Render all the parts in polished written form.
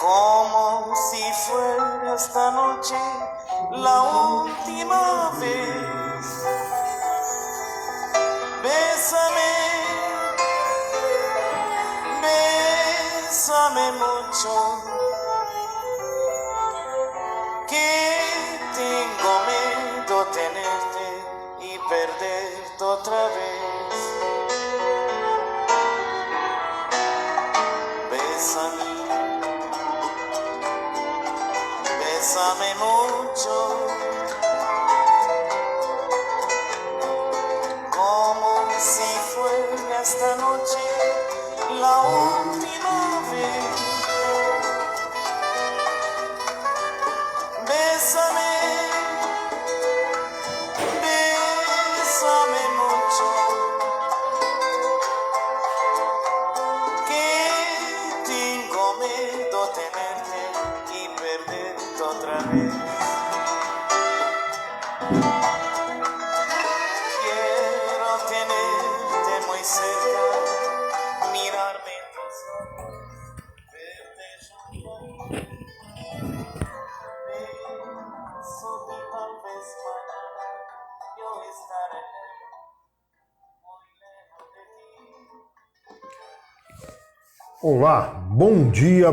como si fuera esta noche la última vez. Bésame, bésame mucho, que tengo miedo tenerte y perderte otra vez. Bésame, bésame mucho, como si fuera esta noche la última vez. Bésame, bésame mucho, que tengo miedo tenerte y perderte otra vez. Quiero tenerte muy cerca, mirarme en tus ojos, verte junto a mí. Beso y tal vez mañana yo estaré muy lejos de ti. Olá, bom dia,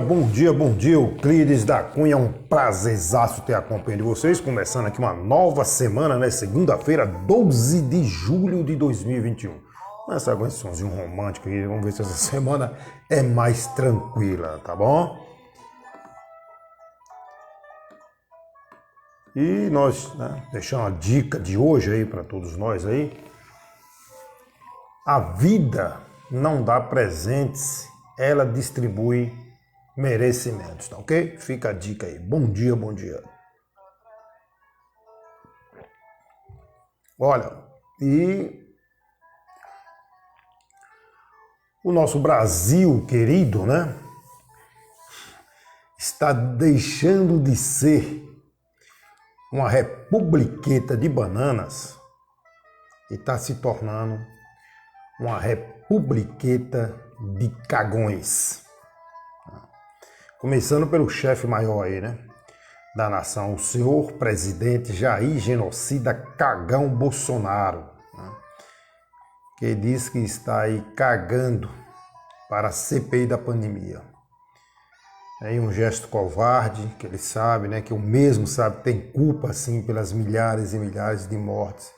Euclides da Cunha, um prazerzaço ter a companhia de vocês, começando aqui uma nova semana, né, segunda-feira, 12 de julho de 2021. Nessa com esse sonzinho romântico aí, vamos ver se essa semana é mais tranquila, tá bom? E nós, né, deixamos uma dica de hoje aí para todos nós aí. A vida não dá presentes, ela distribui merecimentos, tá ok? Fica a dica aí. Bom dia, bom dia. Olha, e o nosso Brasil querido, né, está deixando de ser uma republiqueta de bananas e está se tornando uma republiqueta de cagões. Começando pelo chefe maior aí, né, da nação, o senhor presidente Jair Genocida Cagão Bolsonaro, né, que diz que está aí cagando para a CPI da pandemia. Aí um gesto covarde, que ele sabe, né, que o mesmo sabe, tem culpa, sim, pelas milhares e milhares de mortes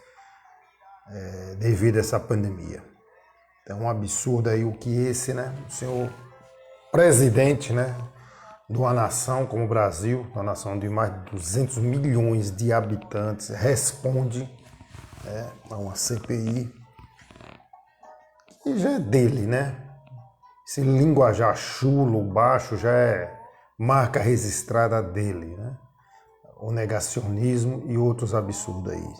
devido a essa pandemia. Então, um absurdo aí o que esse, né, o senhor presidente, né, de uma nação como o Brasil, uma nação de mais de 200 milhões de habitantes, responde, né, a uma CPI que já é dele, né? Esse linguajar chulo, baixo, já é marca registrada dele, né? O negacionismo e outros absurdos aí.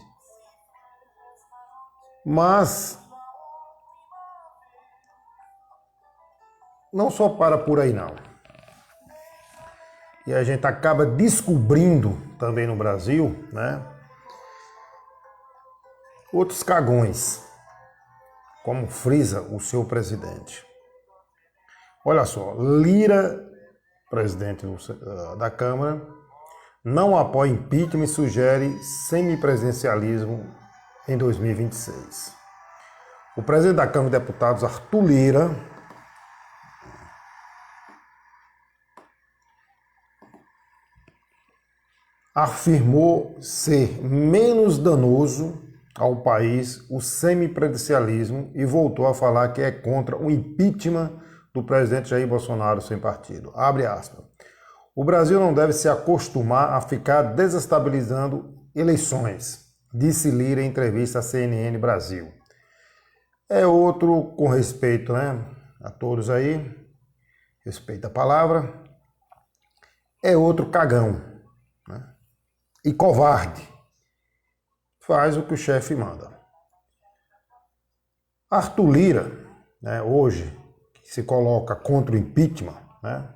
Mas não só para por aí não. E a gente acaba descobrindo também no Brasil, né, outros cagões, como frisa o seu presidente. Olha só, Lira, presidente da Câmara, não apoia impeachment e sugere semipresidencialismo em 2026. O presidente da Câmara de Deputados, Arthur Lira, afirmou ser menos danoso ao país o semipresidencialismo e voltou a falar que é contra o impeachment do presidente Jair Bolsonaro sem partido. Abre aspas. O Brasil não deve se acostumar a ficar desestabilizando eleições, disse Lira em entrevista à CNN Brasil. É outro, com respeito, né, a todos aí, respeito à palavra, é outro cagão, né, e covarde. Faz o que o chefe manda. Arthur Lira, né, hoje, se coloca contra o impeachment, né?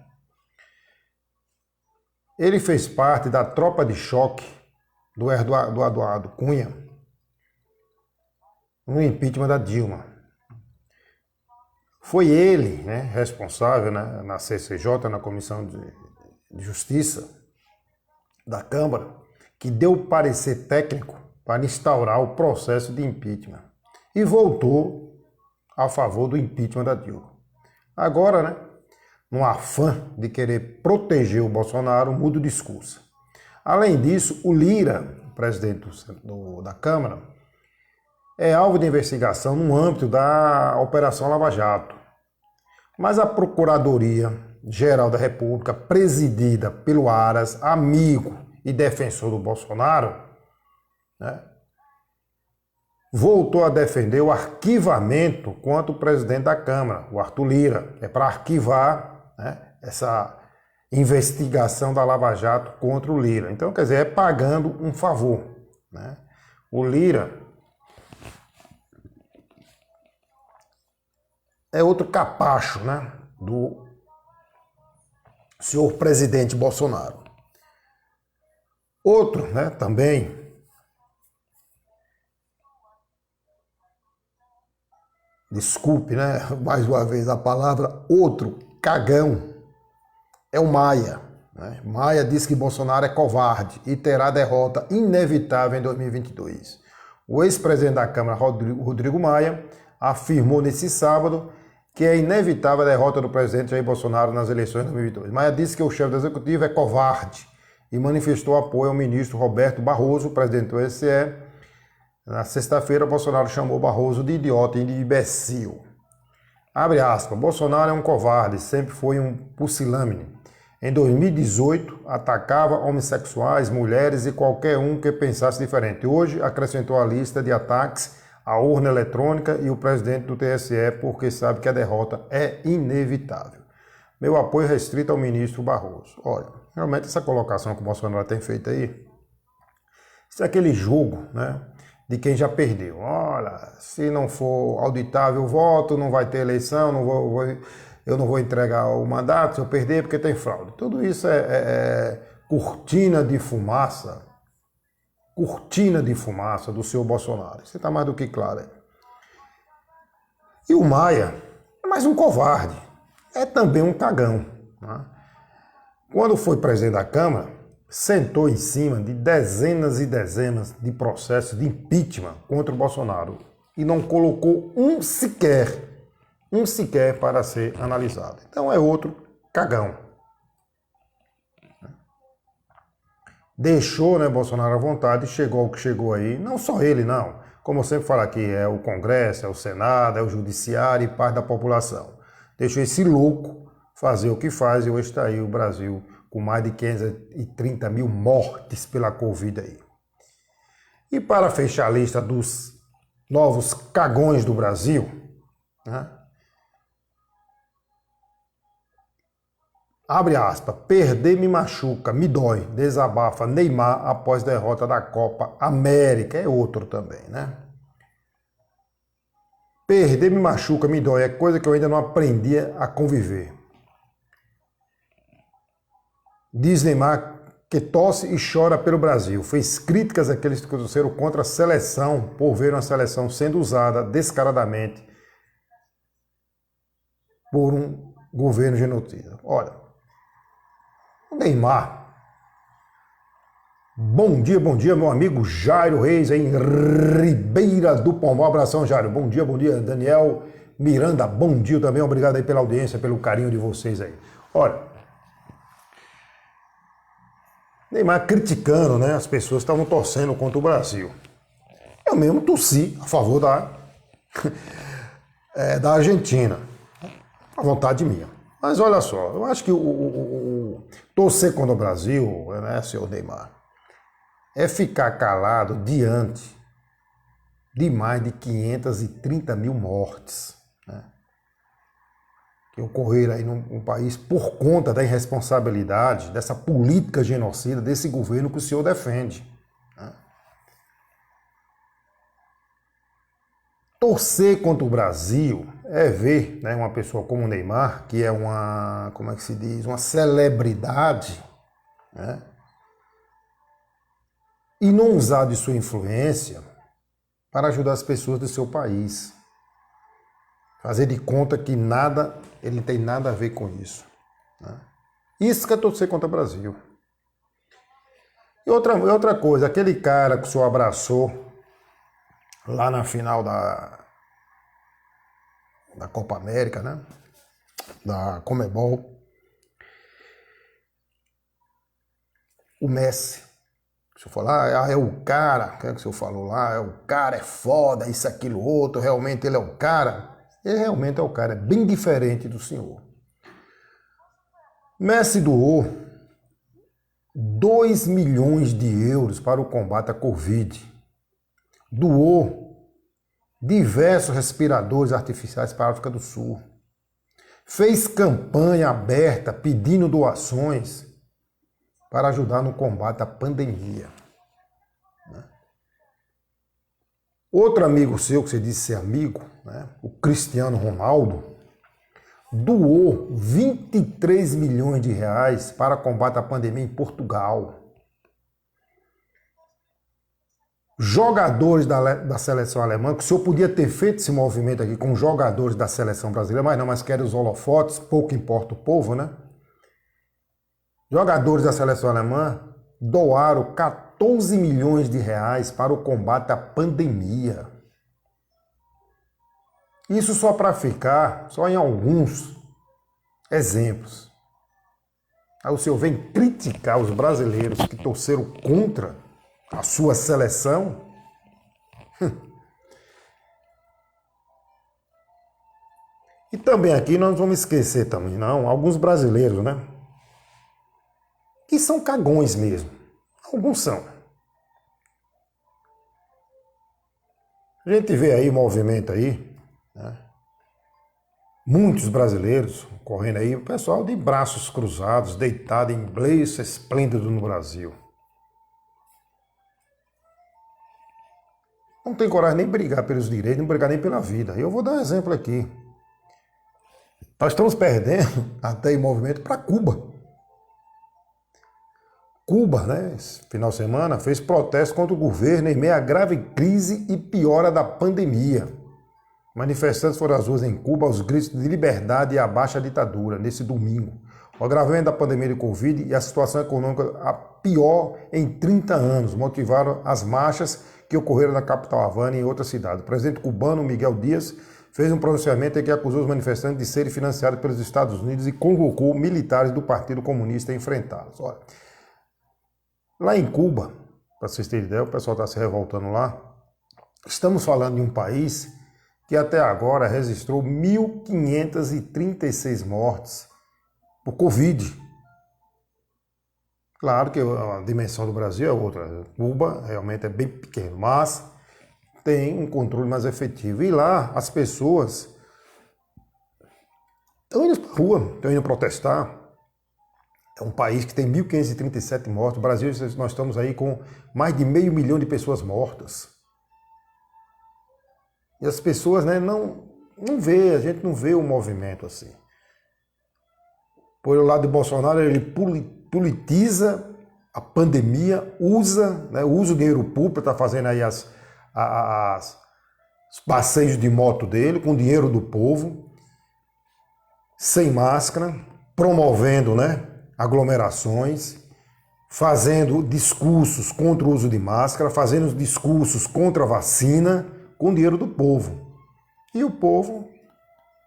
Ele fez parte da tropa de choque do Eduardo Cunha no impeachment da Dilma. Foi ele, né, responsável, né, na CCJ, na Comissão de Justiça da Câmara, que deu parecer técnico para instaurar o processo de impeachment e votou a favor do impeachment da Dilma. Agora, né, no afã de querer proteger o Bolsonaro, muda o discurso. Além disso, o Lira, o presidente da Câmara, é alvo de investigação no âmbito da Operação Lava Jato. Mas a Procuradoria-Geral da República, presidida pelo Aras, amigo e defensor do Bolsonaro, né, voltou a defender o arquivamento contra o presidente da Câmara, o Arthur Lira. É para arquivar, né, essa investigação da Lava Jato contra o Lira. Então, quer dizer, é pagando um favor, né? O Lira é outro capacho, né, do senhor presidente Bolsonaro. Outro, né, também desculpe, né, mais uma vez a palavra, outro cagão, é o Maia. Né? Maia diz que Bolsonaro é covarde e terá derrota inevitável em 2022. O ex-presidente da Câmara, Rodrigo Maia, afirmou nesse sábado que é inevitável a derrota do presidente Jair Bolsonaro nas eleições de 2022. Maia disse que o chefe do executivo é covarde e manifestou apoio ao ministro Roberto Barroso, presidente do TSE. Na sexta-feira, Bolsonaro chamou Barroso de idiota e de imbecil. Abre aspas, Bolsonaro é um covarde, sempre foi um pusilânime. Em 2018, atacava homossexuais, mulheres e qualquer um que pensasse diferente. Hoje, acrescentou a lista de ataques à urna eletrônica e o presidente do TSE, porque sabe que a derrota é inevitável. Meu apoio restrito ao ministro Barroso. Olha, realmente essa colocação que o Bolsonaro tem feito aí, isso é aquele jogo, né, de quem já perdeu. Olha, se não for auditável o voto, não vai ter eleição, eu não vou entregar o mandato se eu perder porque tem fraude. Tudo isso é cortina de fumaça do senhor Bolsonaro. Isso está mais do que claro. E o Maia é mais um covarde, é também um cagão. Né? Quando foi presidente da Câmara, sentou em cima de dezenas e dezenas de processos de impeachment contra o Bolsonaro e não colocou um sequer para ser analisado. Então é outro cagão. Deixou, né, Bolsonaro à vontade e chegou ao que chegou aí. Não só ele, não. Como eu sempre falo aqui, é o Congresso, é o Senado, é o Judiciário e parte da população. Deixou esse louco fazer o que faz e hoje está aí o Brasil com mais de 530 mil mortes pela Covid aí. E para fechar a lista dos novos cagões do Brasil, né? Abre aspas, perder me machuca, me dói, desabafa Neymar após derrota da Copa América. É outro também, né? Perder me machuca, me dói, é coisa que eu ainda não aprendi a conviver. Diz Neymar que tosse e chora pelo Brasil. Fez críticas àqueles que torceram contra a seleção por ver uma seleção sendo usada descaradamente por um governo genocida. Olha, o Neymar. Bom dia, meu amigo Jairo Reis, em Ribeira do Pombal. Abração, Jairo. Bom dia, Daniel Miranda. Bom dia também. Obrigado aí pela audiência, pelo carinho de vocês aí. Olha, Neymar criticando, né, as pessoas que estavam torcendo contra o Brasil. Eu mesmo torci a favor da Argentina. A vontade minha. Mas olha só, eu acho que o torcer contra o Brasil, né, senhor Neymar, é ficar calado diante de mais de 530 mil mortes, né, que ocorreram aí no país por conta da irresponsabilidade, dessa política genocida, desse governo que o senhor defende. Né. Torcer contra o Brasil é ver, né, uma pessoa como o Neymar, que é uma, como é que se diz, uma celebridade, né, e não usar de sua influência para ajudar as pessoas do seu país. Fazer de conta que ele não tem nada a ver com isso. Né. Isso que é torcer contra o Brasil. E outra coisa, aquele cara que o senhor abraçou lá na final da Copa América, né? Da Conmebol, o Messi. O senhor falou, é o cara, o que o senhor falou lá? É o cara, é foda, isso, aquilo, outro, realmente ele é o cara. Ele realmente é o cara, é bem diferente do senhor. Messi doou 2 milhões de euros para o combate à Covid. Doou diversos respiradores artificiais para a África do Sul. Fez campanha aberta pedindo doações para ajudar no combate à pandemia. Outro amigo seu, que você disse ser amigo, né, o Cristiano Ronaldo, doou 23 milhões de reais para combate à pandemia em Portugal. Jogadores da seleção alemã, que o senhor podia ter feito esse movimento aqui com jogadores da seleção brasileira, mas não, mas querem os holofotes, pouco importa o povo, né? Jogadores da seleção alemã doaram 14 milhões de reais para o combate à pandemia. Isso só para ficar, só em alguns exemplos. Aí o senhor vem criticar os brasileiros que torceram contra a sua seleção? E também aqui nós não vamos esquecer também, não, alguns brasileiros, né? Que são cagões mesmo. Alguns são. A gente vê aí o movimento aí, né? Muitos brasileiros correndo aí, o pessoal de braços cruzados, deitado em berço esplêndido no Brasil. Não tem coragem nem brigar pelos direitos, nem brigar nem pela vida. Eu vou dar um exemplo aqui. Nós estamos perdendo até em movimento para Cuba. Cuba, né, esse final de semana, fez protesto contra o governo em meio à grave crise e piora da pandemia. Manifestantes foram às ruas em Cuba aos gritos de liberdade e abaixo a ditadura, nesse domingo. O agravamento da pandemia de Covid e a situação econômica a pior em 30 anos motivaram as marchas que ocorreram na capital Havana e em outras cidades. O presidente cubano, Miguel Díaz, fez um pronunciamento em que acusou os manifestantes de serem financiados pelos Estados Unidos e convocou militares do Partido Comunista a enfrentá-los. Olha, lá em Cuba, para vocês terem ideia, o pessoal está se revoltando lá. Estamos falando de um país que até agora registrou 1.536 mortes por Covid. Claro que a dimensão do Brasil é outra. Cuba realmente é bem pequeno, mas tem um controle mais efetivo. E lá as pessoas estão indo para a rua, estão indo protestar. É um país que tem 1.537 mortos. O Brasil, nós estamos aí com mais de 500 mil de pessoas mortas. E as pessoas, né, não vê, a gente não vê o movimento assim. Por o lado de Bolsonaro, ele politiza a pandemia, usa o dinheiro público, está fazendo aí os passeios de moto dele, com dinheiro do povo, sem máscara, promovendo, né, aglomerações, fazendo discursos contra o uso de máscara, fazendo discursos contra a vacina, com dinheiro do povo. E o povo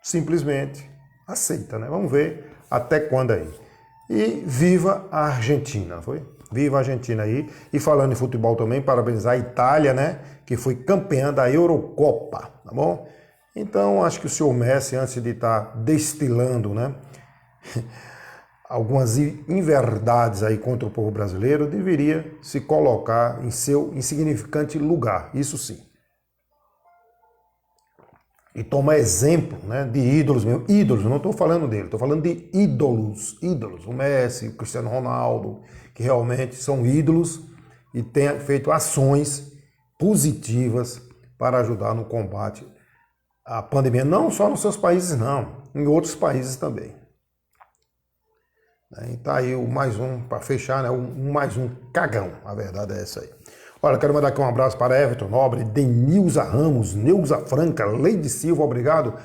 simplesmente aceita, né? Vamos ver até quando aí. E viva a Argentina, foi? Viva a Argentina aí. E falando em futebol também, parabenizar a Itália, né? Que foi campeã da Eurocopa, tá bom? Então, acho que o senhor Messi, antes de estar destilando, né, algumas inverdades aí contra o povo brasileiro, deveria se colocar em seu insignificante lugar, isso sim. E tomar exemplo, né, de ídolos mesmo. Ídolos, eu não estou falando dele, estou falando de ídolos. Ídolos, o Messi, o Cristiano Ronaldo, que realmente são ídolos e têm feito ações positivas para ajudar no combate à pandemia. Não só nos seus países, não, em outros países também. E tá aí o mais um, para fechar, né, mais um cagão, a verdade é essa aí. Olha, quero mandar aqui um abraço para Everton Nobre, Denilza Ramos, Neuza Franca, Leide Silva, obrigado.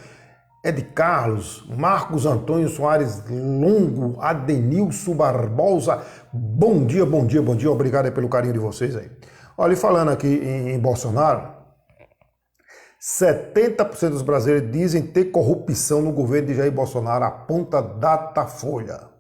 Ed Carlos, Marcos Antônio Soares Longo, Adenilson Barbosa, bom dia, bom dia, bom dia, obrigado aí pelo carinho de vocês aí. Olha, e falando aqui em Bolsonaro, 70% dos brasileiros dizem ter corrupção no governo de Jair Bolsonaro, aponta Datafolha.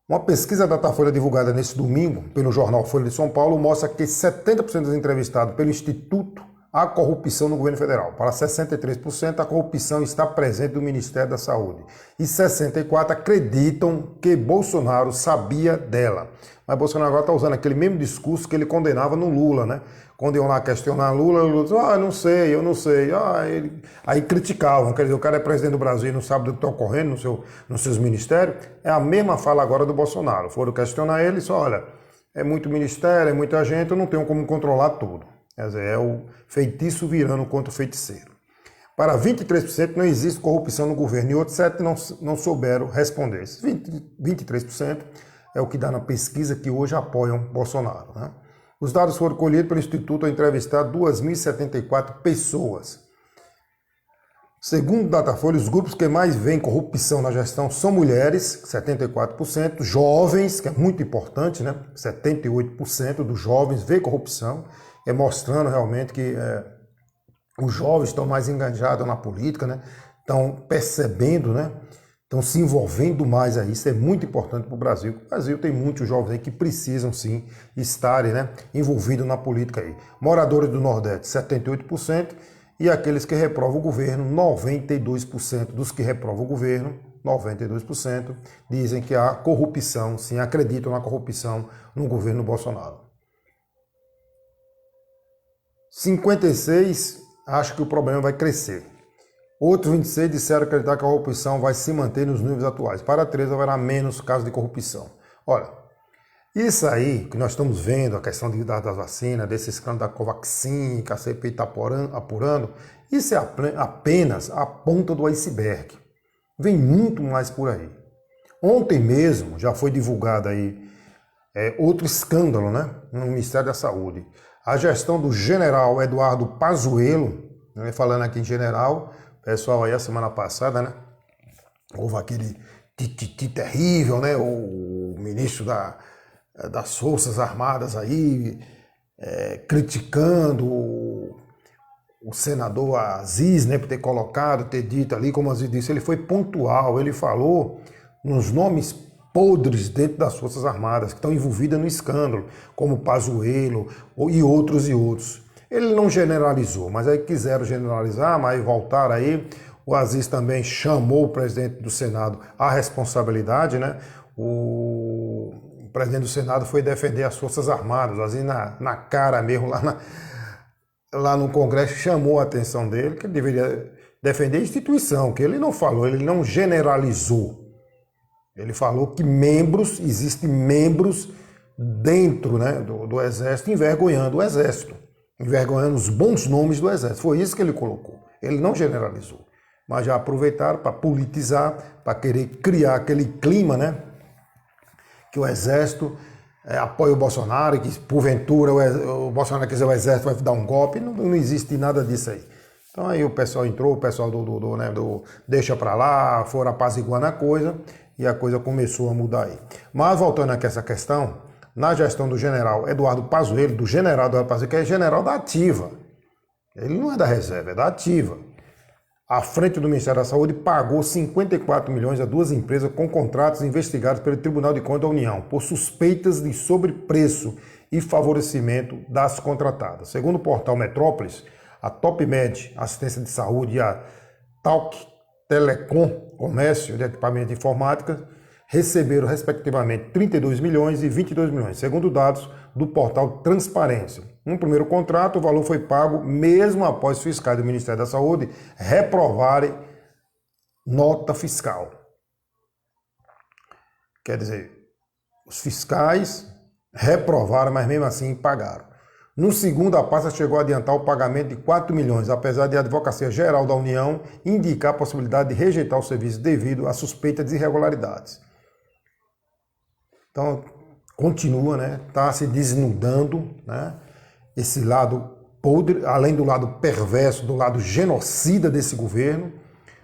Uma pesquisa Datafolha divulgada nesse domingo pelo jornal Folha de São Paulo mostra que 70% dos entrevistados pelo Instituto há corrupção no governo federal. Para 63%, a corrupção está presente no Ministério da Saúde. E 64% acreditam que Bolsonaro sabia dela. Mas Bolsonaro agora está usando aquele mesmo discurso que ele condenava no Lula, né? Quando iam lá questionar Lula, Lula disse, eu não sei. Aí criticavam, quer dizer, o cara é presidente do Brasil e não sabe do que está ocorrendo nos seus ministérios. É a mesma fala agora do Bolsonaro. Foram questionar ele e disse, olha, é muito ministério, é muita gente, eu não tenho como controlar tudo. Quer dizer, é o feitiço virando contra o feiticeiro. Para 23% não existe corrupção no governo e outros 7% não souberam responder. Esses 23% é o que dá na pesquisa que hoje apoiam Bolsonaro, né? Os dados foram colhidos pelo Instituto a entrevistar 2.074 pessoas. Segundo o Datafolha, os grupos que mais veem corrupção na gestão são mulheres, 74%, jovens, que é muito importante, né? 78% dos jovens vê corrupção, mostrando realmente que os jovens estão mais engajados na política, né? Estão percebendo, né? Estão se envolvendo mais aí. Isso é muito importante para o Brasil. O Brasil tem muitos jovens aí que precisam sim estarem, né, envolvidos na política aí. Moradores do Nordeste, 78%, e aqueles que reprovam o governo, 92% dos que reprovam o governo, 92%, dizem que há corrupção, sim, acreditam na corrupção no governo Bolsonaro. 56% acham que o problema vai crescer. Outros 26% disseram acreditar que a corrupção vai se manter nos níveis atuais. Para 13% haverá menos casos de corrupção. Olha, isso aí que nós estamos vendo, a questão das vacinas, desse escândalo da Covaxin, que a CPI está apurando, isso é apenas a ponta do iceberg. Vem muito mais por aí. Ontem mesmo já foi divulgado aí outro escândalo, né, no Ministério da Saúde. A gestão do general Eduardo Pazuello, né, falando aqui em general, pessoal aí a semana passada, né, houve aquele tititi terrível, né, o ministro das Forças Armadas aí criticando o senador Aziz, né, por ter dito ali, como o Aziz disse, ele foi pontual, ele falou nos nomes podres dentro das Forças Armadas, que estão envolvidas no escândalo, como Pazuello e outros. Ele não generalizou, mas aí quiseram generalizar, mas voltaram aí. O Aziz também chamou o presidente do Senado à responsabilidade, né? O presidente do Senado foi defender as Forças Armadas, o Aziz na cara mesmo, lá no Congresso, chamou a atenção dele, que ele deveria defender a instituição, que ele não falou, ele não generalizou. Ele falou que existem membros dentro, né, do Exército envergonhando o Exército, envergonhando os bons nomes do Exército. Foi isso que ele colocou. Ele não generalizou, mas já aproveitaram para politizar, para querer criar aquele clima, né, que o Exército apoia o Bolsonaro e que, porventura, o Bolsonaro quiser o Exército vai dar um golpe. Não existe nada disso aí. Então aí o pessoal entrou, o pessoal do deixa para lá, foram apaziguando a coisa, e a coisa começou a mudar aí. Mas voltando aqui a essa questão, na gestão do general Eduardo Pazuello, que é general da ativa. Ele não é da reserva, é da ativa. À frente do Ministério da Saúde, pagou 54 milhões a duas empresas com contratos investigados pelo Tribunal de Contas da União por suspeitas de sobrepreço e favorecimento das contratadas. Segundo o portal Metrópolis, a TopMed, Assistência de Saúde, e a Talk Telecom, Comércio de Equipamento de Informática, receberam, respectivamente, 32 milhões e 22 milhões, segundo dados do portal Transparência. No primeiro contrato, o valor foi pago mesmo após fiscais do Ministério da Saúde reprovarem nota fiscal. Quer dizer, os fiscais reprovaram, mas mesmo assim pagaram. No segundo, a pasta chegou a adiantar o pagamento de 4 milhões, apesar de a Advocacia Geral da União indicar a possibilidade de rejeitar o serviço devido à suspeita de irregularidades. Então, continua, né? Está se desnudando, né? Esse lado podre, além do lado perverso, do lado genocida desse governo.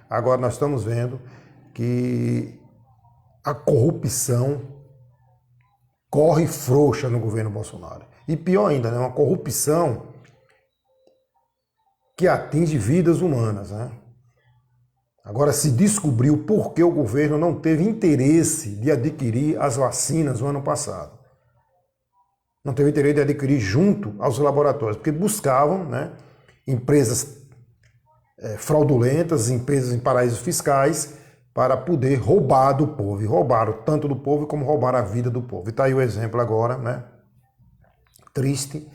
Agora nós estamos vendo que a corrupção corre frouxa no governo Bolsonaro. E pior ainda, né? Uma corrupção que atinge vidas humanas, né? Agora se descobriu por que o governo não teve interesse de adquirir as vacinas no ano passado. Não teve interesse de adquirir junto aos laboratórios, porque buscavam, né, empresas fraudulentas, empresas em paraísos fiscais, para poder roubar do povo. E roubaram tanto do povo como roubaram a vida do povo. E está aí o exemplo agora, né? Triste.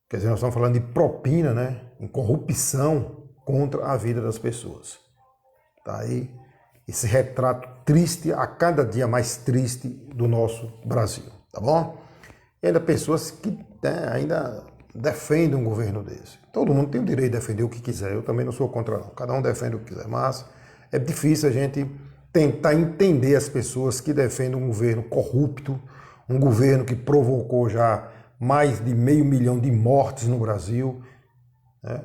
Quer dizer, nós estamos falando de propina, né? Em corrupção contra a vida das pessoas. Está aí esse retrato triste, a cada dia mais triste do nosso Brasil. Tá bom? E ainda pessoas que, né, ainda defendem um governo desse. Todo mundo tem o direito de defender o que quiser. Eu também não sou contra, não. Cada um defende o que quiser. Mas é difícil a gente tentar entender as pessoas que defendem um governo corrupto, um governo que provocou já mais de 500 mil de mortes no Brasil, né?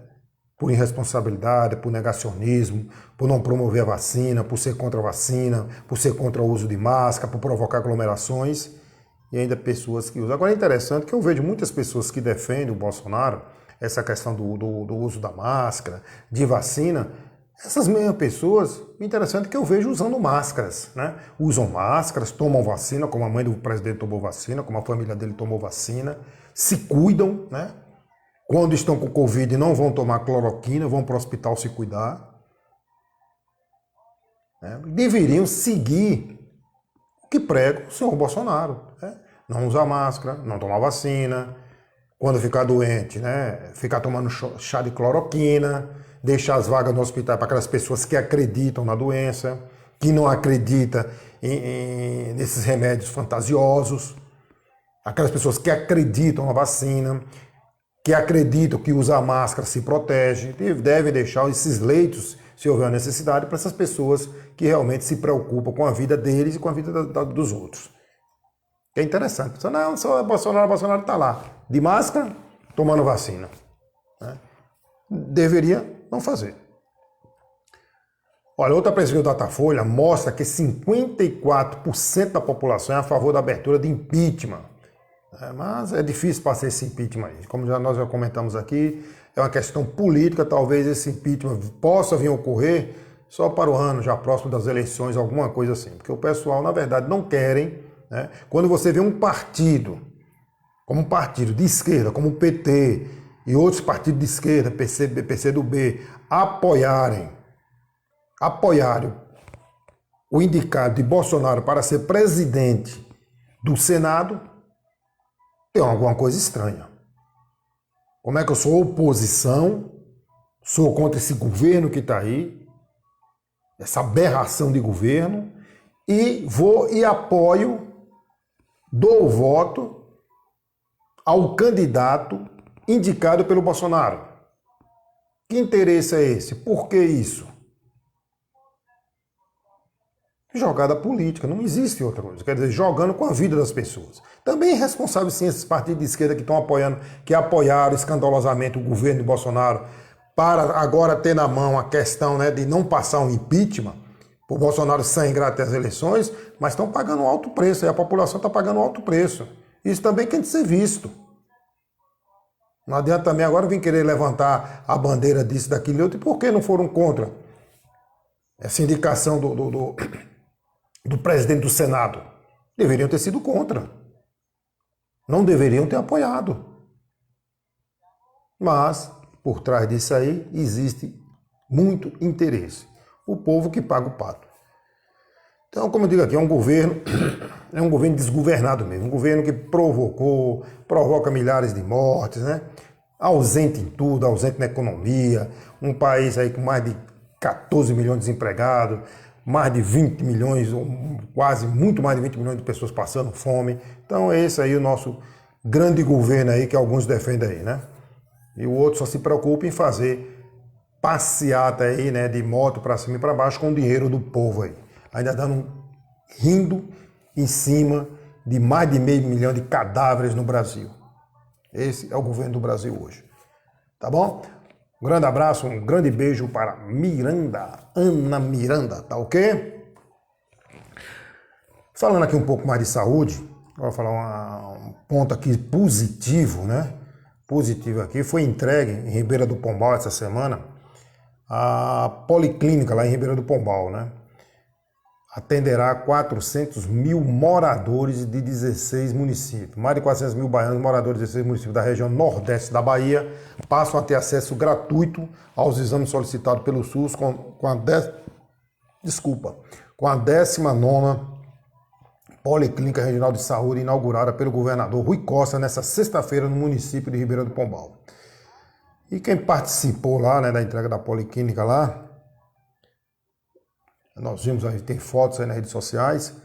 Por irresponsabilidade, por negacionismo, por não promover a vacina, por ser contra a vacina, por ser contra o uso de máscara, por provocar aglomerações, e ainda pessoas que usam. Agora é interessante que eu vejo muitas pessoas que defendem o Bolsonaro, essa questão do uso da máscara, de vacina. Essas mesmas pessoas, o interessante é que eu vejo usando máscaras, né? Usam máscaras, tomam vacina, como a mãe do presidente tomou vacina, como a família dele tomou vacina, se cuidam, né? Quando estão com Covid não vão tomar cloroquina, vão para o hospital se cuidar. Né? Deveriam seguir o que prega o senhor Bolsonaro, né? Não usar máscara, não tomar vacina, quando ficar doente, né? Ficar tomando chá de cloroquina, deixar as vagas no hospital para aquelas pessoas que acreditam na doença, que não acreditam nesses remédios fantasiosos, aquelas pessoas que acreditam na vacina, que acreditam que usar máscara se protege, devem deixar esses leitos, se houver necessidade, para essas pessoas que realmente se preocupam com a vida deles e com a vida dos outros. É interessante. Não, só Bolsonaro está lá, de máscara, tomando vacina. Né? Deveria não fazer. Olha, outra pesquisa do Datafolha mostra que 54% da população é a favor da abertura de impeachment. Mas é difícil passar esse impeachment aí. Como nós já comentamos aqui, é uma questão política, talvez esse impeachment possa vir a ocorrer só para o ano já próximo das eleições, alguma coisa assim. Porque o pessoal, na verdade, não querem, né? Quando você vê um partido, como um partido de esquerda, como o PT e outros partidos de esquerda, PCdoB, apoiarem o indicado de Bolsonaro para ser presidente do Senado, tem alguma coisa estranha. Como é que eu sou oposição, sou contra esse governo que está aí, essa aberração de governo, e vou e apoio, dou o voto ao candidato indicado pelo Bolsonaro. Que interesse é esse? Por que isso? Jogada política, não existe outra coisa. Quer dizer, jogando com a vida das pessoas. Também é responsável, sim, esses partidos de esquerda que estão apoiando, que apoiaram escandalosamente o governo de Bolsonaro para agora ter na mão a questão, né, de não passar um impeachment, o Bolsonaro sangrar até as eleições, mas estão pagando um alto preço, e a população está pagando um alto preço. Isso também tem que ser visto. Não adianta também agora vir querer levantar a bandeira disso, daquilo e outro, e por que não foram contra essa indicação do presidente do Senado? Deveriam ter sido contra. Não deveriam ter apoiado. Mas, por trás disso aí, existe muito interesse. O povo que paga o pato. Então, como eu digo aqui, é um governo desgovernado mesmo. Um governo que provoca milhares de mortes, né? Ausente em tudo, ausente na economia. Um país aí com mais de 14 milhões de desempregados, mais de 20 milhões, ou quase muito mais de 20 milhões de pessoas passando fome. Então, esse aí é o nosso grande governo aí que alguns defendem aí, né? E o outro só se preocupa em fazer passeata aí, né, de moto para cima e para baixo com o dinheiro do povo aí. Ainda rindo em cima de mais de 500 mil de cadáveres no Brasil. Esse é o governo do Brasil hoje. Tá bom? Um grande abraço, um grande beijo para Miranda, Ana Miranda, tá ok? Falando aqui um pouco mais de saúde, vou falar um ponto aqui positivo, né? Positivo aqui, foi entregue em Ribeira do Pombal essa semana a policlínica lá em Ribeira do Pombal, né? Atenderá 400 mil moradores de 16 municípios. Mais de 400 mil baianos moradores de 16 municípios da região nordeste da Bahia passam a ter acesso gratuito aos exames solicitados pelo SUS com a 19ª Policlínica Regional de Saúde inaugurada pelo governador Rui Costa nesta sexta-feira no município de Ribeira do Pombal. E quem participou lá, né, da entrega da policlínica lá, nós vimos aí, tem fotos aí nas redes sociais,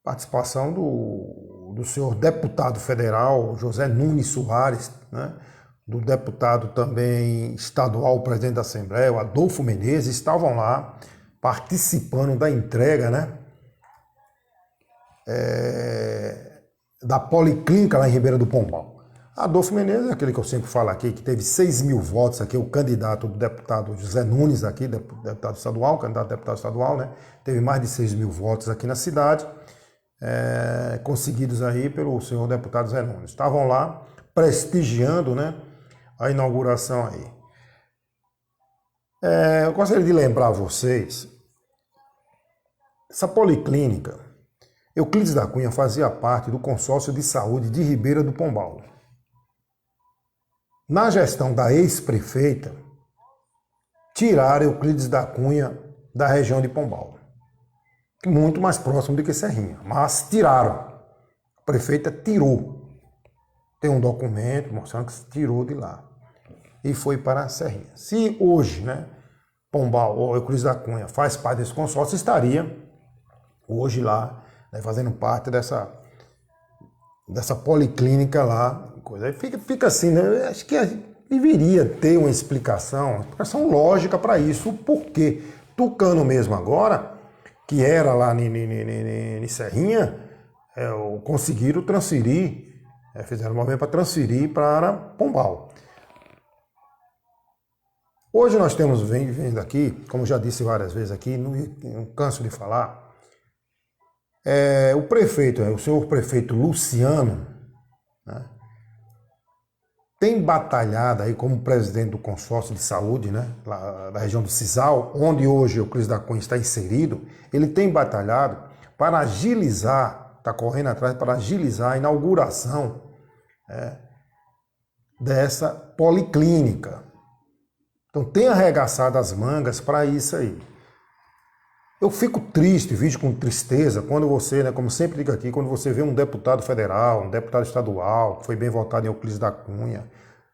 participação do senhor deputado federal José Nunes Soares, né, do deputado também estadual, presidente da Assembleia, o Adolfo Menezes, estavam lá participando da entrega, né, da policlínica lá em Ribeira do Pombal. Adolfo Menezes é aquele que eu sempre falo aqui, que teve 6 mil votos aqui, o candidato do deputado José Nunes aqui, deputado estadual, candidato a deputado estadual, né? Teve mais de 6 mil votos aqui na cidade, conseguidos aí pelo senhor deputado José Nunes. Estavam lá prestigiando, né, a inauguração aí. Eu gostaria de lembrar a vocês, essa policlínica, Euclides da Cunha fazia parte do consórcio de saúde de Ribeira do Pombal. Na gestão da ex-prefeita, tiraram Euclides da Cunha da região de Pombal. Muito mais próximo do que Serrinha, mas tiraram. A prefeita tirou. Tem um documento mostrando que se tirou de lá. E foi para Serrinha. Se hoje, né, Pombal ou Euclides da Cunha faz parte desse consórcio, estaria hoje lá, né, fazendo parte dessa policlínica lá. Coisa. Aí fica assim, né? Acho que deveria ter uma explicação lógica para isso. Por quê? Tucano mesmo agora, que era lá em Serrinha, conseguiram transferir, fizeram um movimento para transferir para Pombal. Hoje nós temos vendo aqui, como já disse várias vezes aqui, não canso de falar, o prefeito, o senhor prefeito Luciano, né, tem batalhado aí como presidente do consórcio de saúde, né, lá da região do Cisal, onde hoje o Euclides da Cunha está inserido. Ele tem batalhado para agilizar, está correndo atrás para agilizar a inauguração dessa policlínica. Então tem arregaçado as mangas para isso aí. Eu fico triste, vejo com tristeza, quando você, né, como sempre digo aqui, quando você vê um deputado federal, um deputado estadual, que foi bem votado em Euclides da Cunha,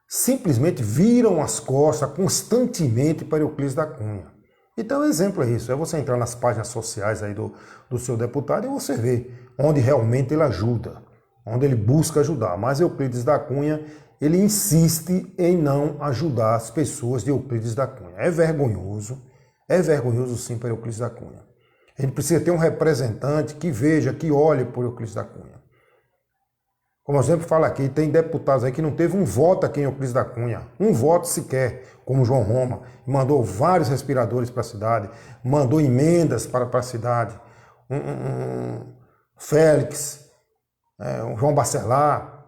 simplesmente viram as costas constantemente para Euclides da Cunha. Então o exemplo é isso, é você entrar nas páginas sociais aí do seu deputado e você ver onde realmente ele ajuda, onde ele busca ajudar. Mas Euclides da Cunha, ele insiste em não ajudar as pessoas de Euclides da Cunha. É vergonhoso sim para Euclides da Cunha. A gente precisa ter um representante que veja, que olhe por Euclides da Cunha. Como eu sempre falo aqui, tem deputados aí que não teve um voto aqui em Euclides da Cunha, um voto sequer, como João Roma, mandou vários respiradores para a cidade, mandou emendas para a cidade, Félix, o João Bacelar,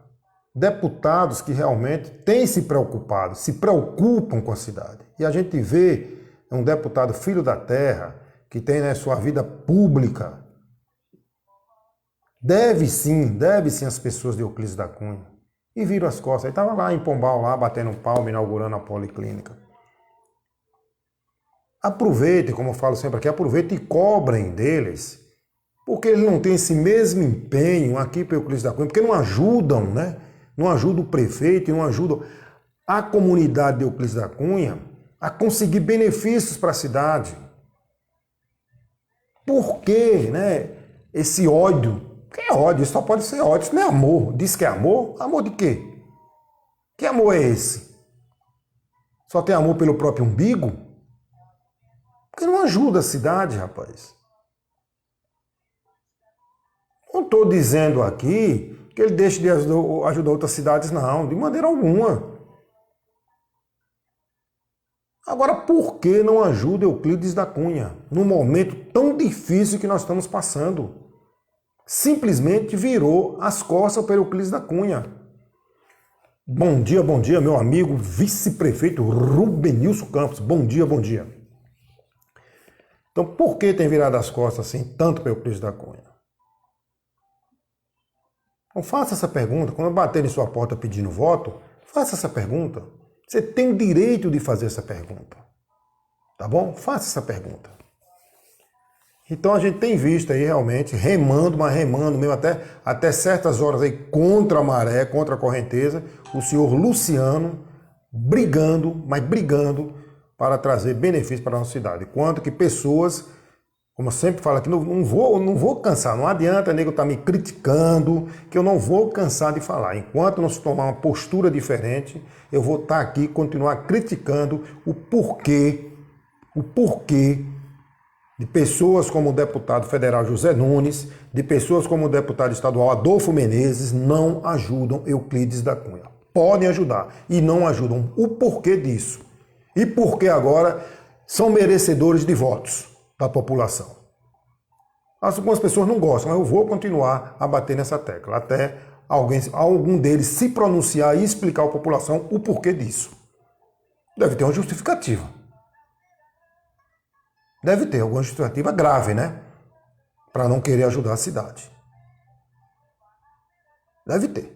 deputados que realmente têm se preocupado, se preocupam com a cidade. E a gente vê um deputado filho da terra, que tem, né, sua vida pública, deve sim as pessoas de Euclides da Cunha. E viram as costas. Ele estava lá em Pombal, lá batendo palma, inaugurando a policlínica. Aproveitem, como eu falo sempre aqui, aproveitem e cobrem deles, porque eles não têm esse mesmo empenho aqui para Euclides da Cunha, porque não ajudam, né? Não ajudam o prefeito, não ajudam a comunidade de Euclides da Cunha a conseguir benefícios para a cidade. Por que, né, esse ódio? Que é ódio? Isso só pode ser ódio, isso não é amor. Diz que é amor? Amor de quê? Que amor é esse? Só tem amor pelo próprio umbigo? Porque não ajuda a cidade, rapaz. Não estou dizendo aqui que ele deixe de ajudar outras cidades, não, de maneira alguma. Agora, por que não ajuda Euclides da Cunha num momento tão difícil que nós estamos passando? Simplesmente virou as costas para Euclides da Cunha. Bom dia, meu amigo vice-prefeito Rubenilson Campos. Bom dia, bom dia. Então, por que tem virado as costas assim, tanto para Euclides da Cunha? Então, faça essa pergunta. Quando bater em sua porta pedindo voto, faça essa pergunta. Você tem o direito de fazer essa pergunta. Tá bom? Faça essa pergunta. Então, a gente tem visto aí realmente, remando, mas remando mesmo até certas horas aí contra a maré, contra a correnteza, o senhor Luciano brigando, mas brigando para trazer benefícios para a nossa cidade. Quanto que pessoas, como eu sempre falo aqui, não vou cansar, não adianta nego estar me criticando, que eu não vou cansar de falar. Enquanto não se tomar uma postura diferente, eu vou estar aqui continuar criticando o porquê de pessoas como o deputado federal José Nunes, de pessoas como o deputado estadual Adolfo Menezes, não ajudam Euclides da Cunha. Podem ajudar e não ajudam. O porquê disso? E porque agora são merecedores de votos da população. Algumas pessoas não gostam, mas eu vou continuar a bater nessa tecla, até algum deles se pronunciar e explicar à população o porquê disso. Deve ter uma justificativa. Deve ter alguma justificativa grave, né? Para não querer ajudar a cidade. Deve ter.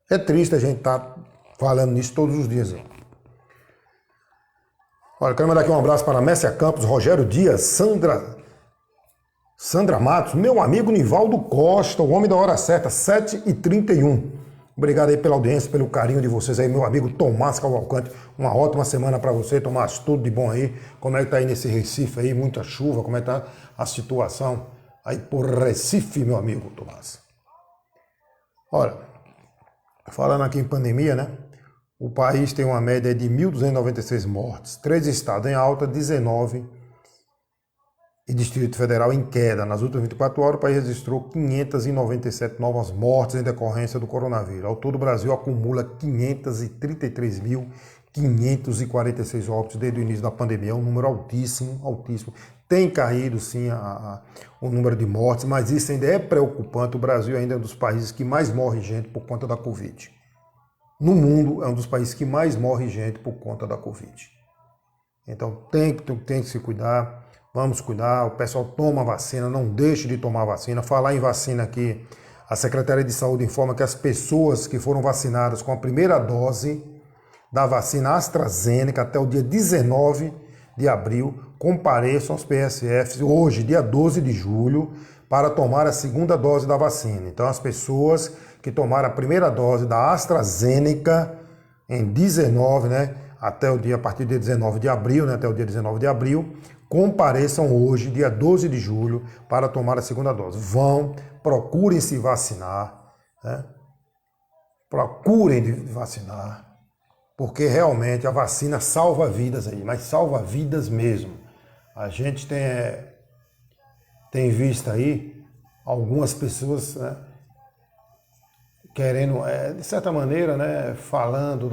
É triste a gente estar falando nisso todos os dias. Olha, quero mandar aqui um abraço para Messia Campos, Rogério Dias, Sandra Matos, meu amigo Nivaldo Costa, o homem da hora certa, 7h31. Obrigado aí pela audiência, pelo carinho de vocês aí, meu amigo Tomás Cavalcante. Uma ótima semana para você, Tomás, tudo de bom aí. Como é que tá aí nesse Recife aí, muita chuva, como é que tá a situação aí por Recife, meu amigo Tomás? Olha, falando aqui em pandemia, né? O país tem uma média de 1.296 mortes, 3 estados em alta, 19 e Distrito Federal em queda. Nas últimas 24 horas, o país registrou 597 novas mortes em decorrência do coronavírus. Ao todo, o Brasil acumula 533.546 óbitos desde o início da pandemia. É um número altíssimo, altíssimo. Tem caído, sim, o número de mortes, mas isso ainda é preocupante. O Brasil ainda é um dos países que mais morre gente por conta da Covid. No mundo, é um dos países que mais morre gente por conta da Covid. Então, tem que se cuidar. Vamos cuidar, o pessoal toma vacina, não deixe de tomar vacina. Falar em vacina aqui, a Secretaria de Saúde informa que as pessoas que foram vacinadas com a primeira dose da vacina AstraZeneca até o dia 19 de abril compareçam aos PSFs hoje, dia 12 de julho, para tomar a segunda dose da vacina. Então, as pessoas que tomaram a primeira dose da AstraZeneca em 19, né, a partir do dia 19 de abril, né, até o dia 19 de abril, compareçam hoje, dia 12 de julho, para tomar a segunda dose. Procurem se vacinar, né? Procurem vacinar, porque realmente a vacina salva vidas aí, mas salva vidas mesmo. A gente tem visto aí algumas pessoas, né, querendo, de certa maneira, né, falando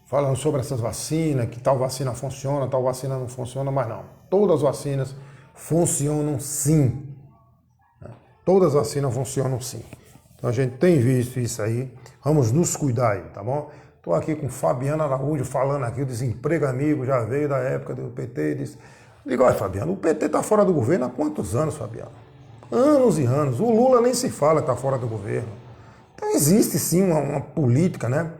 falando sobre essas vacinas, que tal vacina funciona, tal vacina não funciona, mas não. Todas as vacinas funcionam sim. Todas as vacinas funcionam sim. Então a gente tem visto isso aí. Vamos nos cuidar aí, tá bom? Estou aqui com Fabiano Araújo falando aqui, o desemprego amigo, já veio da época do PT. Digo, olha, Fabiano, o PT está fora do governo há quantos anos, Fabiano? Anos e anos. O Lula nem se fala que está fora do governo. Então existe sim uma política, né?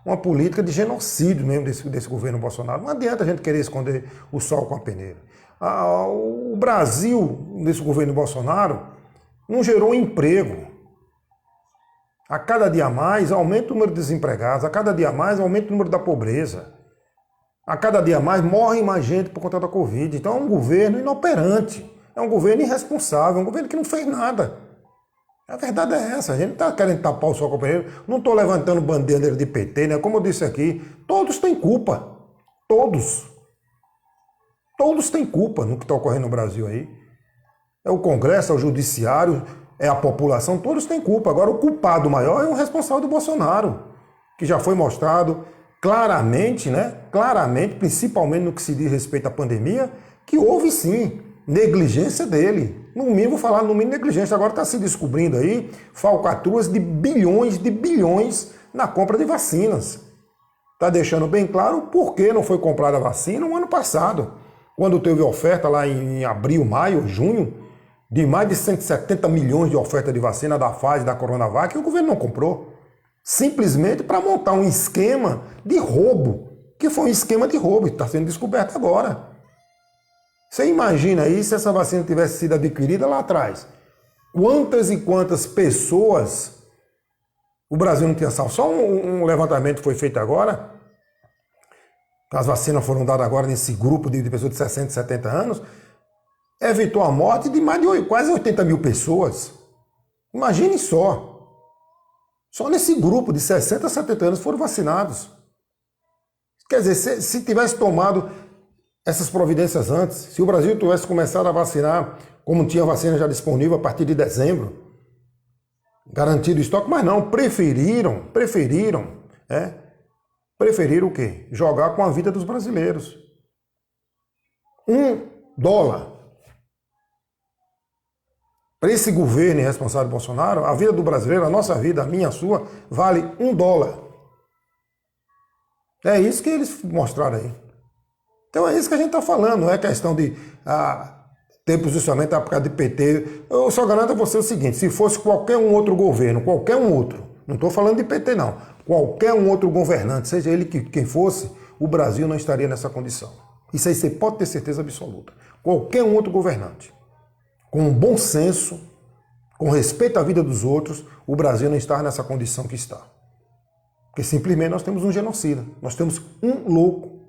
Uma política de genocídio mesmo desse governo Bolsonaro. Não adianta a gente querer esconder o sol com a peneira. O Brasil, nesse governo Bolsonaro, não gerou emprego. A cada dia mais aumenta o número de desempregados, a cada dia mais aumenta o número da pobreza. A cada dia mais morre mais gente por conta da Covid. Então é um governo inoperante, é um governo irresponsável, é um governo que não fez nada. A verdade é essa, a gente não está querendo tapar o sol com a peneira, não estou levantando bandeira de PT, né? Como eu disse aqui, todos têm culpa, todos. Todos têm culpa no que está ocorrendo no Brasil aí. É o Congresso, é o Judiciário, é a população, todos têm culpa. Agora, o culpado maior é o responsável do Bolsonaro, que já foi mostrado claramente, né? Claramente, principalmente no que se diz respeito à pandemia, que houve sim negligência dele. No mínimo, falar no mínimo negligência. Agora está se descobrindo aí falcatruas de bilhões na compra de vacinas. Está deixando bem claro por que não foi comprada a vacina no ano passado, quando teve oferta lá em abril, maio, junho, de mais de 170 milhões de oferta de vacina da Pfizer, da Coronavac, que o governo não comprou. Simplesmente para montar um esquema de roubo, que foi um esquema de roubo, e está sendo descoberto agora. Você imagina aí se essa vacina tivesse sido adquirida lá atrás? Quantas e quantas pessoas o Brasil não tinha salvo? Só um levantamento foi feito agora. As vacinas foram dadas agora nesse grupo de pessoas de 60, 70 anos. Evitou a morte de mais de quase 80 mil pessoas. Imagine só. Só nesse grupo de 60 a 70 anos foram vacinados. Quer dizer, se tivesse tomado essas providências antes, se o Brasil tivesse começado a vacinar, como tinha vacina já disponível a partir de dezembro, garantido o estoque, mas não, preferiram o quê? Jogar com a vida dos brasileiros. $1. Para esse governo irresponsável de Bolsonaro, a vida do brasileiro, a nossa vida, a minha, a sua, vale $1. É isso que eles mostraram aí. Então é isso que a gente está falando, não é questão de ter posicionamento por causa de PT. Eu só garanto a você o seguinte, se fosse qualquer um outro governo, qualquer um outro, não estou falando de PT não, qualquer um outro governante, seja ele quem fosse, o Brasil não estaria nessa condição. Isso aí você pode ter certeza absoluta. Qualquer um outro governante, com bom senso, com respeito à vida dos outros, o Brasil não está nessa condição que está. Porque simplesmente nós temos um genocida. Nós temos um louco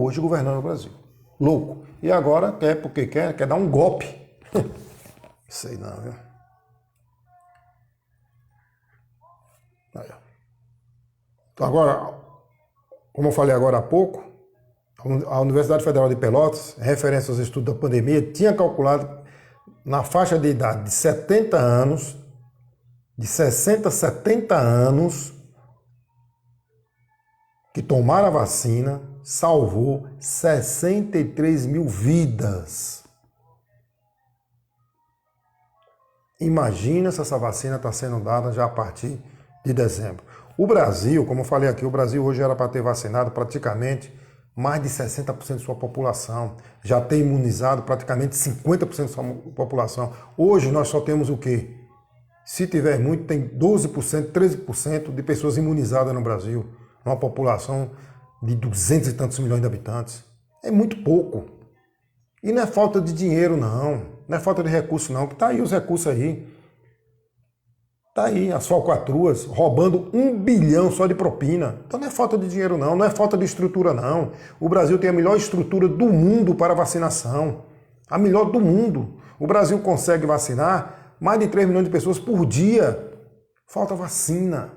hoje governando o Brasil. Louco. E agora quer, porque quer dar um golpe. Sei não, viu? Aí, então agora, como eu falei agora há pouco, a Universidade Federal de Pelotas, referência aos estudos da pandemia, tinha calculado na faixa de idade de 70 anos, de 60 a 70 anos, que tomaram a vacina, salvou 63 mil vidas. Imagina se essa vacina está sendo dada já a partir de dezembro. O Brasil, como eu falei aqui, o Brasil hoje era para ter vacinado praticamente mais de 60% de sua população. Já tem imunizado praticamente 50% de sua população. Hoje nós só temos o quê? Se tiver muito, tem 12%, 13% de pessoas imunizadas no Brasil. Uma população de 200 e tantos milhões de habitantes. É muito pouco. E não é falta de dinheiro, não. Não é falta de recurso, não. Está aí os recursos aí. Está aí as falcatruas roubando 1 bilhão só de propina. Então não é falta de dinheiro, não. Não é falta de estrutura, não. O Brasil tem a melhor estrutura do mundo para vacinação. A melhor do mundo. O Brasil consegue vacinar mais de 3 milhões de pessoas por dia. Falta vacina.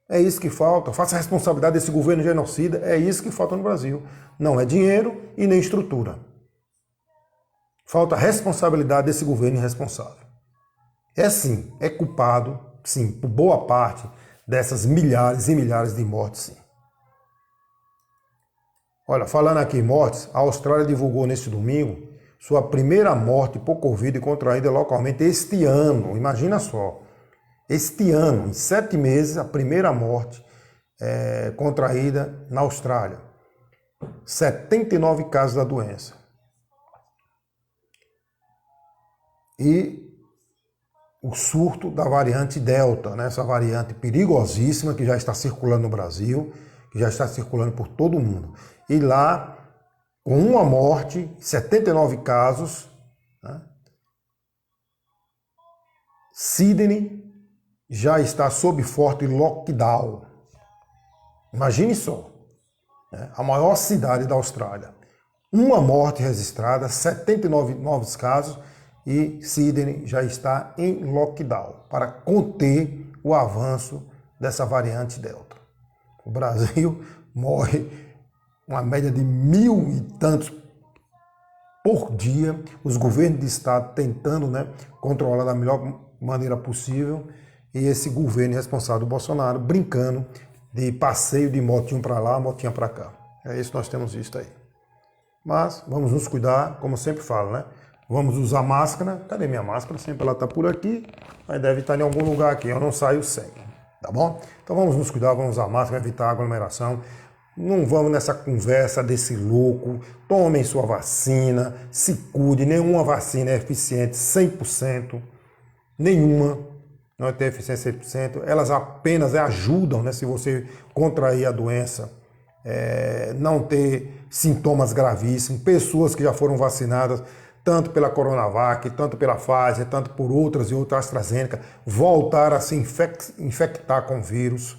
É isso que falta. Faça a responsabilidade desse governo genocida. É isso que falta no Brasil. Não é dinheiro e nem estrutura. Falta a responsabilidade desse governo irresponsável. É sim, é culpado, sim, por boa parte dessas milhares e milhares de mortes, sim. Olha, falando aqui em mortes, a Austrália divulgou neste domingo sua primeira morte por Covid contraída localmente este ano. Imagina só. Este ano, em 7 meses, a primeira morte contraída na Austrália. 79 casos da doença. E o surto da variante Delta, né? Essa variante perigosíssima que já está circulando no Brasil, que já está circulando por todo o mundo. E lá, com uma morte, 79 casos, né? Sydney já está sob forte lockdown. Imagine só, né? A maior cidade da Austrália. Uma morte registrada, 79 novos casos, e Sydney já está em lockdown para conter o avanço dessa variante Delta. O Brasil morre uma média de 1.000 e tantos por dia, os governos de estado tentando, né, controlar da melhor maneira possível, e esse governo responsável do Bolsonaro brincando de passeio de motinho para lá, motinha para cá. É isso que nós temos visto aí. Mas vamos nos cuidar, como eu sempre falo, né? Vamos usar máscara. Cadê minha máscara? Sempre ela está por aqui, mas deve estar em algum lugar aqui. Eu não saio sem, tá bom? Então vamos nos cuidar, vamos usar máscara, evitar aglomeração. Não vamos nessa conversa desse louco. Tomem sua vacina, se cuide. Nenhuma vacina é eficiente 100%. Nenhuma. Não tem eficiência 100%. Elas apenas ajudam, né? Se você contrair a doença, não ter sintomas gravíssimos. Pessoas que já foram vacinadas, tanto pela Coronavac, tanto pela Pfizer, tanto por outras e outras AstraZeneca, voltar a se infectar com o vírus.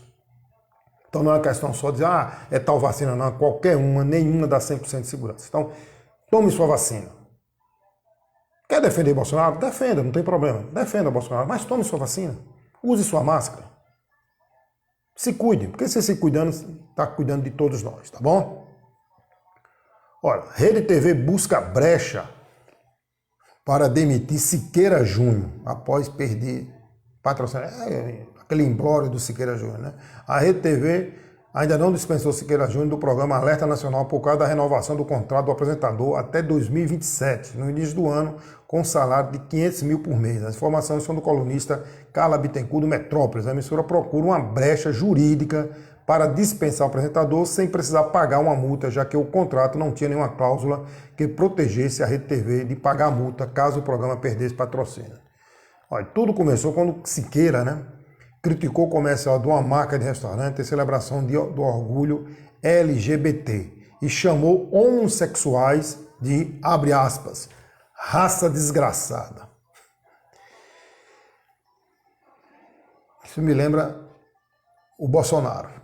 Então não é uma questão só de é tal vacina, não, qualquer uma, nenhuma dá 100% de segurança. Então, tome sua vacina. Quer defender Bolsonaro? Defenda, não tem problema. Defenda Bolsonaro, mas tome sua vacina. Use sua máscara. Se cuide, porque você se cuidando, está cuidando de todos nós, tá bom? Olha, Rede TV busca brecha para demitir Siqueira Júnior após perder patrocínio. Aquele imbróglio do Siqueira Júnior, né? A Rede TV ainda não dispensou Siqueira Júnior do programa Alerta Nacional por causa da renovação do contrato do apresentador até 2027, no início do ano, com um salário de 500 mil por mês. As informações são do colunista Carla Bittencourt, do Metrópolis. A emissora procura uma brecha jurídica para dispensar o apresentador sem precisar pagar uma multa, já que o contrato não tinha nenhuma cláusula que protegesse a Rede TV de pagar a multa caso o programa perdesse patrocínio. Olha, tudo começou quando Siqueira, né, criticou o comercial de uma marca de restaurante em celebração do orgulho LGBT e chamou homossexuais de, abre aspas, raça desgraçada. Isso me lembra o Bolsonaro.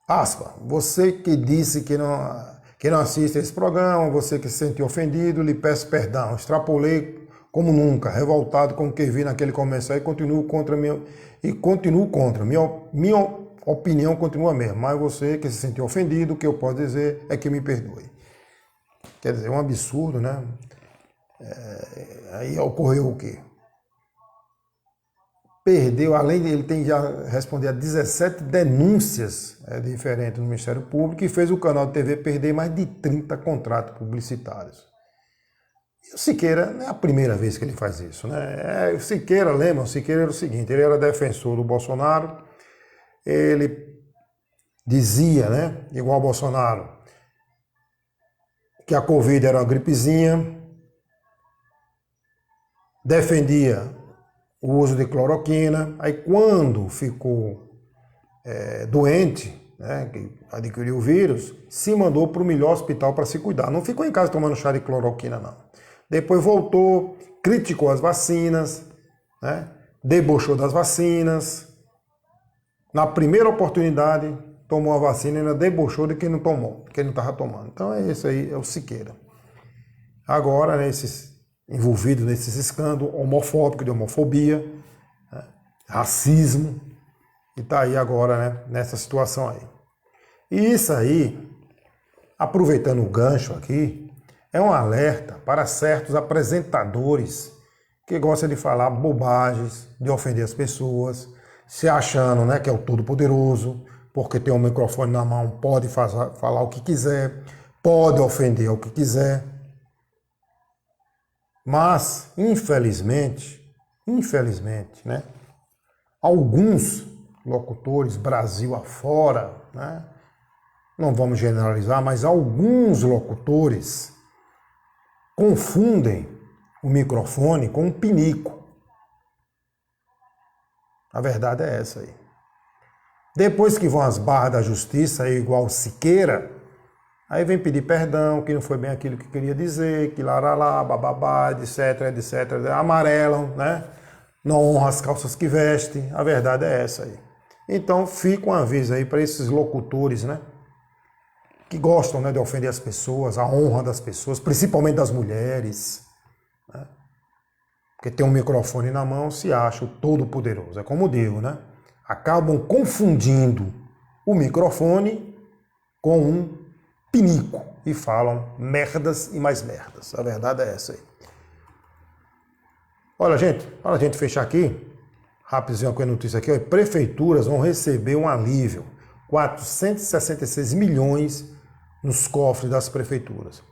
Aspa, você que disse que não assiste esse programa, você que se sentiu ofendido, lhe peço perdão. Extrapolei como nunca, revoltado com o que vi naquele comercial e continuo contra. Minha opinião continua a mesma, mas você que se sentiu ofendido, o que eu posso dizer é que me perdoe. Quer dizer, é um absurdo, né? Aí ocorreu o quê? Perdeu, além de ele tem já respondido a 17 denúncias diferentes no Ministério Público e fez o canal de TV perder mais de 30 contratos publicitários. E o Siqueira não é a primeira vez que ele faz isso, né? O Siqueira, lembra? O Siqueira era o seguinte, ele era defensor do Bolsonaro, ele dizia, né, igual o Bolsonaro, que a Covid era uma gripezinha, defendia o uso de cloroquina, aí quando ficou doente, né, que adquiriu o vírus, se mandou para o melhor hospital para se cuidar. Não ficou em casa tomando chá de cloroquina, não. Depois voltou, criticou as vacinas, né, debochou das vacinas. Na primeira oportunidade, tomou a vacina e ainda debochou de quem não tomou, de quem não estava tomando. Então é isso aí, é o Siqueira. Agora, né, envolvido nesses escândalos homofóbicos, de homofobia, né, racismo, e está aí agora, né, nessa situação aí. E isso aí, aproveitando o gancho aqui, é um alerta para certos apresentadores que gostam de falar bobagens, de ofender as pessoas, se achando, né, que é o todo-poderoso, porque tem um microfone na mão, pode falar o que quiser, pode ofender o que quiser. Mas, infelizmente, né, alguns locutores, Brasil afora, né, não vamos generalizar, mas alguns locutores confundem o microfone com um pinico. A verdade é essa aí. Depois que vão às barras da justiça, igual Siqueira, aí vem pedir perdão, que não foi bem aquilo que queria dizer, que laralá, bababá, etc, amarelam, né? Não honram as calças que vestem. A verdade é essa aí. Então fica um aviso aí para esses locutores, né, que gostam, né, de ofender as pessoas, a honra das pessoas, principalmente das mulheres, né? Porque tem um microfone na mão, se acha o todo-poderoso. É como digo, né? Acabam confundindo o microfone com um pinico e falam merdas e mais merdas. A verdade é essa aí. Olha, gente, para a gente fechar aqui, rapidinho com a notícia aqui, ó, prefeituras vão receber um alívio, 466 milhões nos cofres das prefeituras.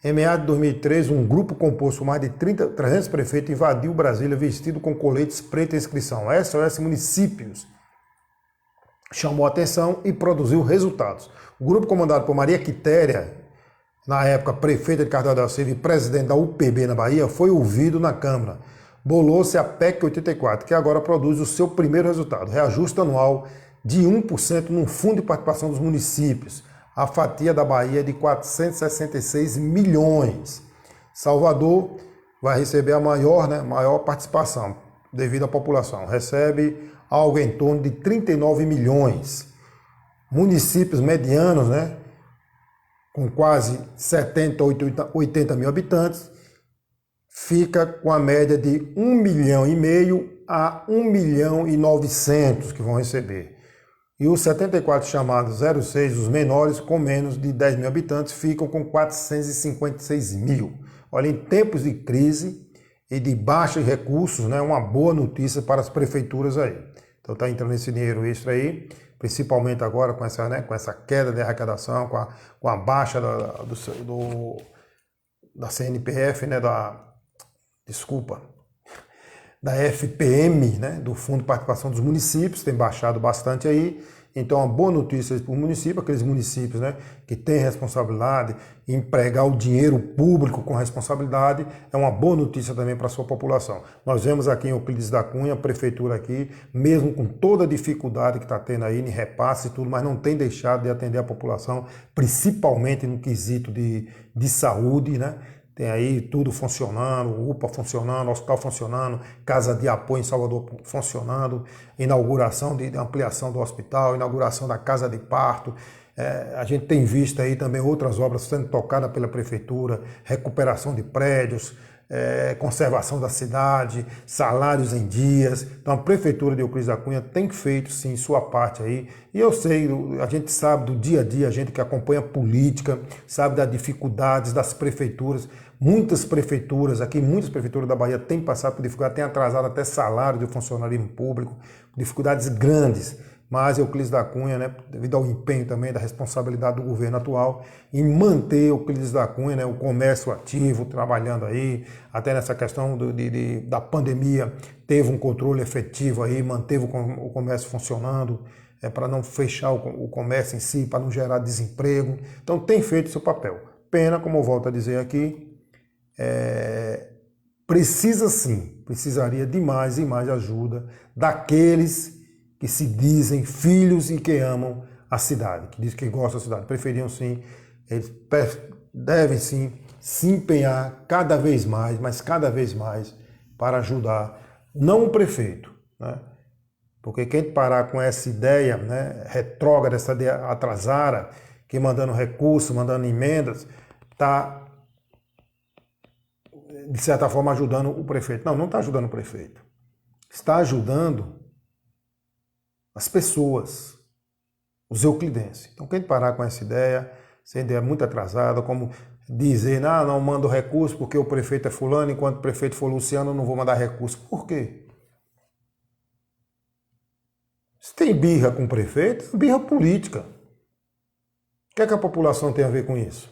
Em meados de 2013, um grupo composto por mais de 300 prefeitos invadiu Brasília vestido com coletes preto em inscrição SOS Municípios. Chamou a atenção e produziu resultados. O grupo comandado por Maria Quitéria, na época prefeita de Cardeal da Silva e presidente da UPB na Bahia, foi ouvido na Câmara. Bolou-se a PEC 84, que agora produz o seu primeiro resultado, reajuste anual de 1% no Fundo de Participação dos Municípios. A fatia da Bahia é de 466 milhões. Salvador vai receber a maior participação devido à população. Recebe algo em torno de 39 milhões. Municípios medianos, com quase 70, 80 mil habitantes, fica com a média de 1,5 milhão a 1,9 milhão que vão receber. E os 74 chamados 06, os menores, com menos de 10 mil habitantes, ficam com 456 mil. Olha, em tempos de crise e de baixos recursos, uma boa notícia para as prefeituras aí. Então está entrando esse dinheiro extra aí, principalmente agora com essa queda de arrecadação, com a baixa da CNPF, da FPM, do Fundo de Participação dos Municípios, tem baixado bastante aí. Então, uma boa notícia para o município, aqueles municípios que têm responsabilidade em empregar o dinheiro público com responsabilidade, é uma boa notícia também para a sua população. Nós vemos aqui em Euclides da Cunha, a prefeitura aqui, mesmo com toda a dificuldade que está tendo aí em repasse e tudo, mas não tem deixado de atender a população, principalmente no quesito de saúde, Tem aí tudo funcionando, UPA funcionando, hospital funcionando, casa de apoio em Salvador funcionando, inauguração de ampliação do hospital, inauguração da casa de parto. A gente tem visto aí também outras obras sendo tocadas pela prefeitura, recuperação de prédios, conservação da cidade, salários em dias. Então a prefeitura de Euclides da Cunha tem feito sim sua parte aí. E eu sei, a gente sabe do dia a dia, a gente que acompanha a política, sabe das dificuldades das prefeituras. Muitas prefeituras da Bahia têm passado por dificuldade, têm atrasado até salário de funcionalismo público, dificuldades grandes. Mas Euclides da Cunha, devido ao empenho também da responsabilidade do governo atual, em manter Euclides da Cunha, o comércio ativo, trabalhando aí, até nessa questão da pandemia, teve um controle efetivo aí, manteve o comércio funcionando, para não fechar o comércio em si, para não gerar desemprego. Então tem feito seu papel. Pena, como eu volto a dizer aqui, precisaria de mais e mais ajuda daqueles que se dizem filhos e que amam a cidade, que dizem que gostam da cidade. Preferiam sim, eles devem sim se empenhar cada vez mais, mas cada vez mais, para ajudar, não o prefeito, porque quem parar com essa ideia retrógrada, essa ideia atrasada, que mandando recursos, mandando emendas, está, de certa forma, ajudando o prefeito. Não está ajudando o prefeito. Está ajudando as pessoas, os euclidenses. Então, quem parar com essa ideia muito atrasada, como dizer, não mando recurso porque o prefeito é fulano, enquanto o prefeito for Luciano, eu não vou mandar recurso. Por quê? Se tem birra com o prefeito, é birra política. O que é que a população tem a ver com isso?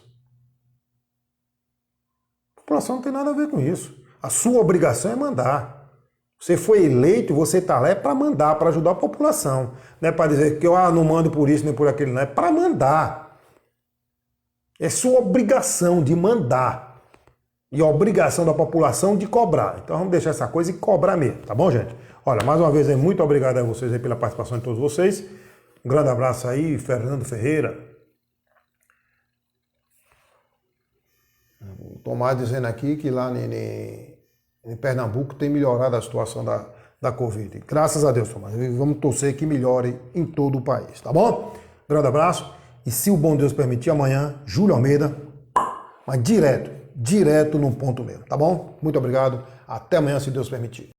A população não tem nada a ver com isso. A sua obrigação é mandar. Você foi eleito, você está lá para mandar, para ajudar a população. Não é para dizer que eu não mando por isso nem por aquilo, não. É para mandar. É sua obrigação de mandar. E a obrigação da população de cobrar. Então vamos deixar essa coisa e cobrar mesmo, tá bom, gente? Olha, mais uma vez, muito obrigado a vocês aí pela participação de todos vocês. Um grande abraço aí, Fernando Ferreira. O Tomás dizendo aqui que lá em Pernambuco tem melhorado a situação da Covid. Graças a Deus, Tomás. Vamos torcer que melhore em todo o país, tá bom? Grande abraço. E se o bom Deus permitir, amanhã, Júlio Almeida, mas direto no ponto mesmo, tá bom? Muito obrigado. Até amanhã, se Deus permitir.